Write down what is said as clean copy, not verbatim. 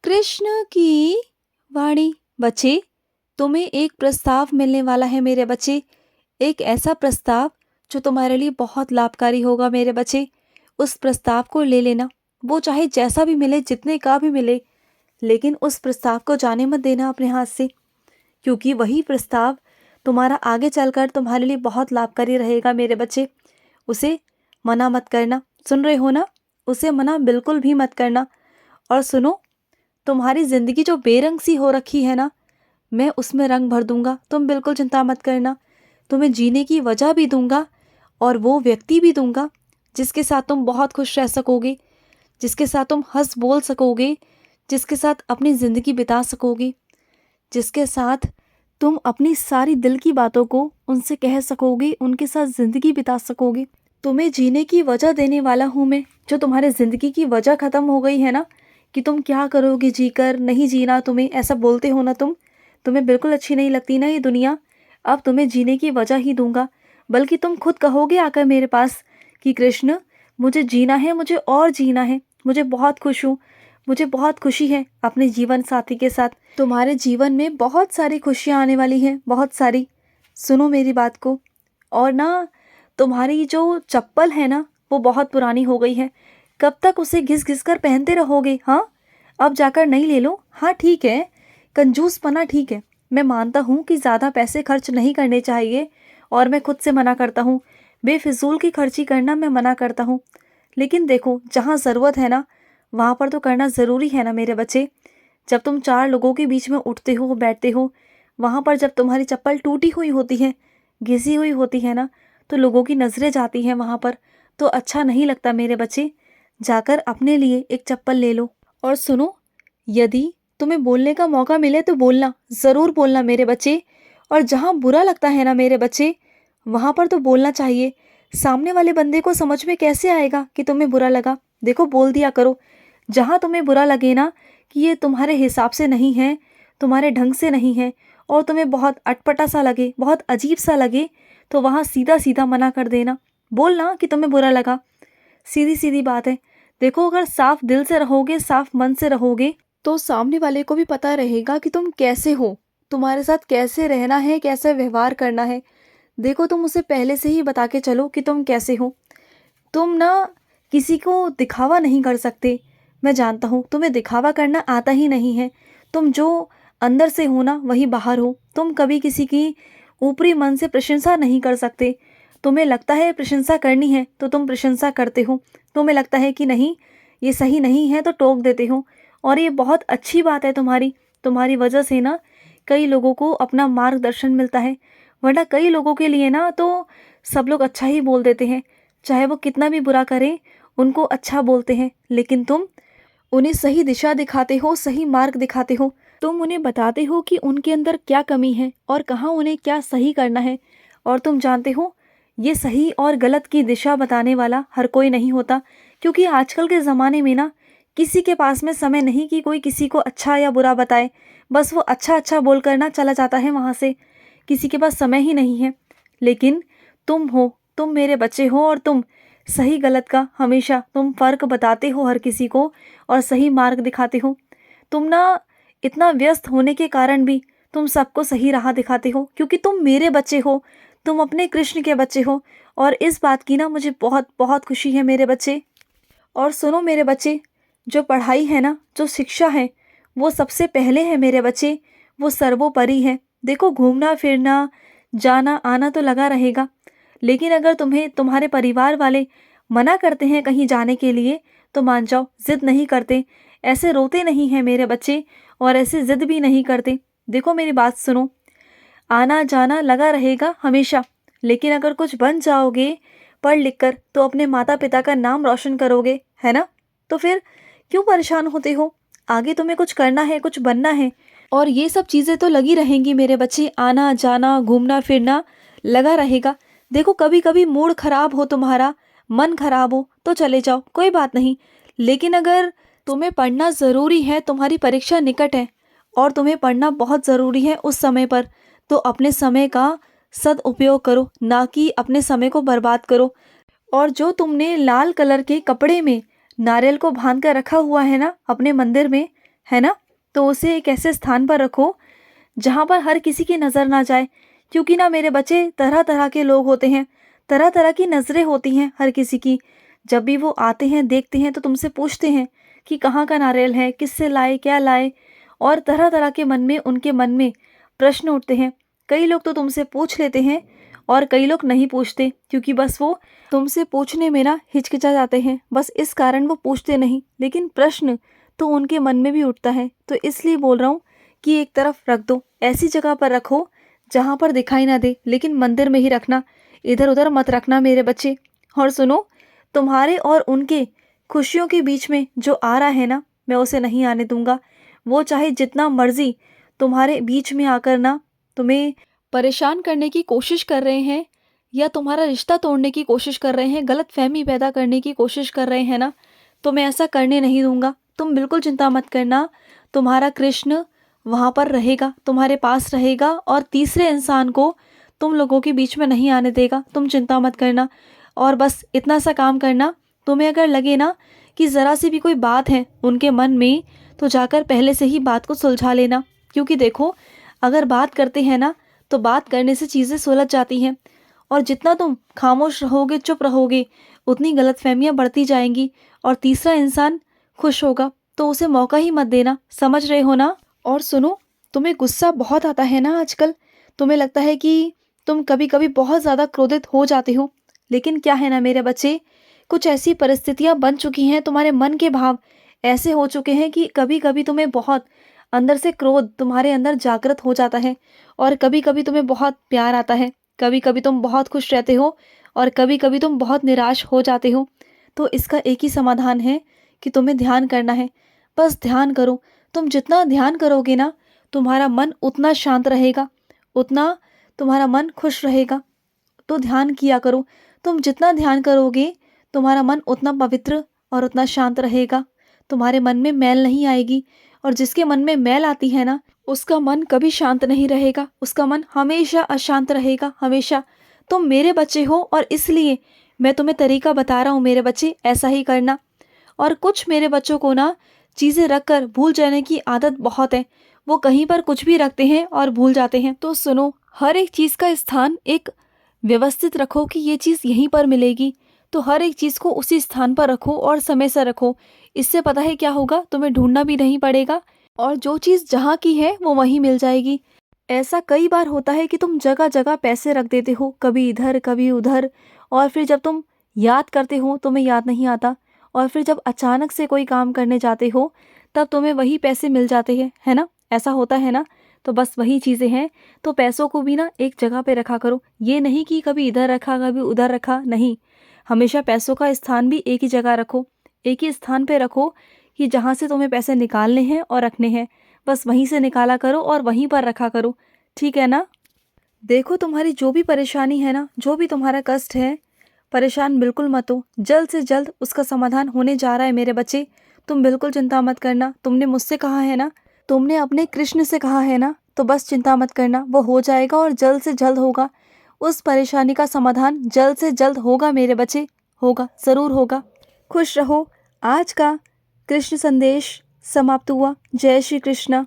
कृष्ण की वाणी। बच्चे, तुम्हें एक प्रस्ताव मिलने वाला है मेरे बच्चे। एक ऐसा प्रस्ताव जो तुम्हारे लिए बहुत लाभकारी होगा मेरे बच्चे। उस प्रस्ताव को ले लेना, वो चाहे जैसा भी मिले, जितने का भी मिले, लेकिन उस प्रस्ताव को जाने मत देना अपने हाथ से, क्योंकि वही प्रस्ताव तुम्हारा आगे चलकर तुम्हारे लिए बहुत लाभकारी रहेगा मेरे बच्चे। उसे मना मत करना, सुन रहे हो ना? उसे मना बिल्कुल भी मत करना। और सुनो, तुम्हारी जिंदगी जो बेरंग सी हो रखी है ना, मैं उसमें रंग भर दूंगा, तुम बिल्कुल चिंता मत करना। तुम्हें जीने की वजह भी दूंगा और वो व्यक्ति भी दूंगा जिसके साथ तुम बहुत खुश रह सकोगे, जिसके साथ तुम हंस बोल सकोगे, जिसके साथ अपनी ज़िंदगी बिता सकोगे, जिसके साथ तुम अपनी सारी दिल की बातों को उनसे कह सकोगे, उनके साथ ज़िंदगी बिता सकोगे। तुम्हें जीने की वजह देने वाला हूँ मैं। जो तुम्हारे ज़िंदगी की वजह ख़त्म हो गई है ना, कि तुम क्या करोगे जीकर, नहीं जीना तुम्हें, ऐसा बोलते हो ना तुम, तुम्हें बिल्कुल अच्छी नहीं लगती ना ये दुनिया। अब तुम्हें जीने की वजह ही दूंगा, बल्कि तुम खुद कहोगे आकर मेरे पास कि कृष्ण, मुझे जीना है, मुझे और जीना है, मुझे बहुत खुश हूँ, मुझे बहुत खुशी है अपने जीवन साथी के साथ। तुम्हारे जीवन में बहुत सारी खुशियाँ आने वाली हैं, बहुत सारी। सुनो मेरी बात को। और ना, तुम्हारी जो चप्पल है ना, वो बहुत पुरानी हो गई है। कब तक उसे घिस घिस कर पहनते रहोगे? हाँ, अब जाकर नई ले लो। हाँ ठीक है, कंजूसपना ठीक है, मैं मानता हूँ कि ज़्यादा पैसे खर्च नहीं करने चाहिए, और मैं खुद से मना करता हूँ, बेफिजूल की खर्ची करना मैं मना करता हूँ। लेकिन देखो, जहाँ ज़रूरत है ना, वहाँ पर तो करना ज़रूरी है ना मेरे बच्चे। जब तुम चार लोगों के बीच में उठते हो, बैठते हो, वहाँ पर जब तुम्हारी चप्पल टूटी हुई होती है, घिसी हुई होती है ना, तो लोगों की नज़रें जाती हैं वहाँ पर, तो अच्छा नहीं लगता मेरे बच्चे। जाकर अपने लिए एक चप्पल ले लो। और सुनो, यदि तुम्हें बोलने का मौका मिले तो बोलना, ज़रूर बोलना मेरे बच्चे। और जहाँ बुरा लगता है ना मेरे बच्चे, वहाँ पर तो बोलना चाहिए। सामने वाले बंदे को समझ में कैसे आएगा कि तुम्हें बुरा लगा? देखो, बोल दिया करो। जहाँ तुम्हें बुरा लगे ना, कि ये तुम्हारे हिसाब से नहीं है, तुम्हारे ढंग से नहीं है, और तुम्हें बहुत अटपटा सा लगे, बहुत अजीब सा लगे, तो वहाँ सीधा सीधा मना कर देना। बोलना कि तुम्हें बुरा लगा, सीधी सीधी बात है। देखो, अगर साफ दिल से रहोगे, साफ मन से रहोगे, तो सामने वाले को भी पता रहेगा कि तुम कैसे हो, तुम्हारे साथ कैसे रहना है, कैसे व्यवहार करना है। देखो, तुम उसे पहले से ही बता के चलो कि तुम कैसे हो। तुम ना किसी को दिखावा नहीं कर सकते। मैं जानता हूँ तुम्हें दिखावा करना आता ही नहीं है। तुम जो अंदर से हो ना, वही बाहर हो। तुम कभी किसी की ऊपरी मन से प्रशंसा नहीं कर सकते। तुम्हें लगता है प्रशंसा करनी है तो तुम प्रशंसा करते हो, तुम्हें लगता है कि नहीं, ये सही नहीं है, तो टोक देते हो। और ये बहुत अच्छी बात है तुम्हारी। तुम्हारी वजह से ना कई लोगों को अपना मार्गदर्शन मिलता है, वरना कई लोगों के लिए ना तो सब लोग अच्छा ही बोल देते हैं, चाहे वो कितना भी बुरा करें, उनको अच्छा बोलते हैं। लेकिन तुम उन्हें सही दिशा दिखाते हो, सही मार्ग दिखाते हो। तुम उन्हें बताते हो कि उनके अंदर क्या कमी है और कहाँ उन्हें क्या सही करना है। और तुम जानते हो, ये सही और गलत की दिशा बताने वाला हर कोई नहीं होता, क्योंकि आजकल के ज़माने में ना किसी के पास में समय नहीं कि कोई किसी को अच्छा या बुरा बताए। बस वो अच्छा अच्छा बोल कर ना चला जाता है वहाँ से, किसी के पास समय ही नहीं है। लेकिन तुम हो, तुम मेरे बच्चे हो, और तुम सही गलत का हमेशा तुम फ़र्क बताते हो हर किसी को, और सही मार्ग दिखाते हो। तुम ना इतना व्यस्त होने के कारण भी तुम सबको सही राह दिखाते हो, क्योंकि तुम मेरे बच्चे हो, तुम अपने कृष्ण के बच्चे हो। और इस बात की ना मुझे बहुत बहुत खुशी है मेरे बच्चे। और सुनो मेरे बच्चे, जो पढ़ाई है ना, जो शिक्षा है, वो सबसे पहले है मेरे बच्चे, वो सर्वोपरि है। देखो, घूमना फिरना, जाना आना तो लगा रहेगा, लेकिन अगर तुम्हें तुम्हारे परिवार वाले मना करते हैं कहीं जाने के लिए, तो मान जाओ, ज़िद नहीं करते, ऐसे रोते नहीं हैं मेरे बच्चे, और ऐसे ज़िद भी नहीं करते। देखो, मेरी बात सुनो, आना जाना लगा रहेगा हमेशा, लेकिन अगर कुछ बन जाओगे पढ़ लिख कर, तो अपने माता पिता का नाम रोशन करोगे, है ना? तो फिर क्यों परेशान होते हो? आगे तुम्हें कुछ करना है, कुछ बनना है, और ये सब चीज़ें तो लगी रहेंगी मेरे बच्चे। आना जाना, घूमना फिरना लगा रहेगा। देखो, कभी कभी मूड खराब हो तुम्हारा, मन खराब हो, तो चले जाओ, कोई बात नहीं। लेकिन अगर तुम्हें पढ़ना ज़रूरी है, तुम्हारी परीक्षा निकट है, और तुम्हें पढ़ना बहुत ज़रूरी है उस समय पर, तो अपने समय का सदुपयोग करो, ना कि अपने समय को बर्बाद करो। और जो तुमने लाल कलर के कपड़े में नारियल को बांध कर रखा हुआ है ना अपने मंदिर में, है ना? तो उसे एक ऐसे स्थान पर रखो जहाँ पर हर किसी की नज़र ना जाए, क्योंकि ना मेरे बच्चे तरह-तरह के लोग होते हैं, तरह-तरह की नज़रें होती हैं हर किसी की। जब भी वो आते हैं, देखते हैं तो तुमसे पूछते हैं कि कहाँ का नारियल है, किससे लाए, क्या लाए? और तरह-तरह के उनके मन में प्रश्न उठते हैं। कई लोग तो तुमसे पूछ लेते हैं और कई लोग नहीं पूछते, क्योंकि बस वो तुमसे पूछने में ना हिचकिचा जाते हैं। बस इस कारण वो पूछते नहीं, लेकिन प्रश्न तो उनके मन में भी उठता है। तो इसलिए बोल रहा हूँ कि एक तरफ रख दो, ऐसी जगह पर रखो जहाँ पर दिखाई ना दे, लेकिन मंदिर में ही रखना, इधर-उधर मत रखना मेरे बच्चे। और सुनो, तुम्हारे और उनके खुशियों के बीच में जो आ रहा है ना, मैं उसे नहीं आने दूँगा। वो चाहे जितना मर्ज़ी तुम्हारे बीच में आकर ना तुम्हें परेशान करने की कोशिश कर रहे हैं या तुम्हारा रिश्ता तोड़ने की कोशिश कर रहे हैं, गलतफ़हमी पैदा करने की कोशिश कर रहे हैं ना, तो मैं ऐसा करने नहीं दूँगा। तुम बिल्कुल चिंता मत करना, तुम्हारा कृष्ण वहाँ पर रहेगा, तुम्हारे पास रहेगा और तीसरे इंसान को तुम लोगों के बीच में नहीं आने देगा। तुम चिंता मत करना और बस इतना सा काम करना, तुम्हें अगर लगे ना कि ज़रा सी भी कोई बात है उनके मन में, तो जाकर पहले से ही बात को सुलझा लेना। क्योंकि देखो, अगर बात करते हैं ना, तो बात करने से चीज़ें सुलझ जाती हैं और जितना तुम खामोश रहोगे, चुप रहोगे, उतनी गलतफ़हमियाँ बढ़ती जाएँगी और तीसरा इंसान खुश होगा, तो उसे मौका ही मत देना। समझ रहे हो ना? और सुनो, तुम्हें गुस्सा बहुत आता है ना आजकल? तुम्हें लगता है कि तुम कभी-कभी बहुत ज़्यादा क्रोधित हो जाते हो। लेकिन क्या है ना मेरे बच्चे, कुछ ऐसी परिस्थितियाँ बन चुकी हैं, तुम्हारे मन के भाव ऐसे हो चुके हैं कि कभी-कभी तुम्हें बहुत अंदर से क्रोध तुम्हारे अंदर जागृत हो जाता है और कभी-कभी तुम्हें बहुत प्यार आता है। कभी-कभी तुम बहुत खुश रहते हो और कभी-कभी तुम बहुत निराश हो जाते हो। तो इसका एक ही समाधान है कि तुम्हें ध्यान करना है। बस ध्यान करो। तुम जितना ध्यान करोगे ना, तुम्हारा मन उतना शांत रहेगा, उतना तुम्हारा मन खुश रहेगा। तो ध्यान किया करो। तुम जितना ध्यान करोगे, तुम्हारा मन उतना पवित्र और उतना शांत रहेगा। तुम्हारे मन में मैल नहीं आएगी और जिसके मन में मैल आती है ना, उसका मन कभी शांत नहीं रहेगा, उसका मन हमेशा अशांत रहेगा, हमेशा। तुम मेरे बच्चे हो और इसलिए मैं तुम्हें तरीका बता रहा हूँ मेरे बच्चे, ऐसा ही करना। और कुछ मेरे बच्चों को ना चीज़ें रख कर भूल जाने की आदत बहुत है। वो कहीं पर कुछ भी रखते हैं और भूल जाते हैं। तो सुनो, हर एक चीज़ का स्थान एक व्यवस्थित रखो कि ये चीज़ यहीं पर मिलेगी। तो हर एक चीज़ को उसी स्थान पर रखो और समय से रखो। इससे पता है क्या होगा, तुम्हें ढूँढना भी नहीं पड़ेगा और जो चीज़ जहाँ की है वो वहीं मिल जाएगी। ऐसा कई बार होता है कि तुम जगह-जगह पैसे रख देते हो, कभी इधर, कभी उधर, और फिर जब तुम याद करते हो, तुम्हें याद नहीं आता और फिर जब अचानक से कोई काम करने जाते हो, तब तुम्हें वही पैसे मिल जाते हैं, है ना? ऐसा होता है ना? तो बस वही चीज़ें हैं। तो पैसों को भी ना एक जगह पे रखा करो। ये नहीं कि कभी इधर रखा, कभी उधर रखा, नहीं। हमेशा पैसों का स्थान भी एक ही जगह रखो। एक ही स्थान पे रखो कि जहाँ से तुम्हें पैसे निकालने हैं और रखने हैं। बस वहीं से निकाला करो और वहीं पर रखा करो। ठीक है ना? देखो, तुम्हारी जो भी परेशानी है ना, जो भी तुम्हारा कष्ट है, परेशान बिल्कुल मत हो। जल्द से जल्द उसका समाधान होने जा रहा है मेरे बच्चे। तुम बिल्कुल चिंता मत करना। तुमने मुझसे कहा है ना, तुमने अपने कृष्ण से कहा है ना, तो बस चिंता मत करना, वो हो जाएगा और जल्द से जल्द होगा। उस परेशानी का समाधान जल्द से जल्द होगा मेरे बच्चे, होगा, ज़रूर होगा। खुश रहो। आज का कृष्ण संदेश समाप्त हुआ। जय श्री कृष्ण।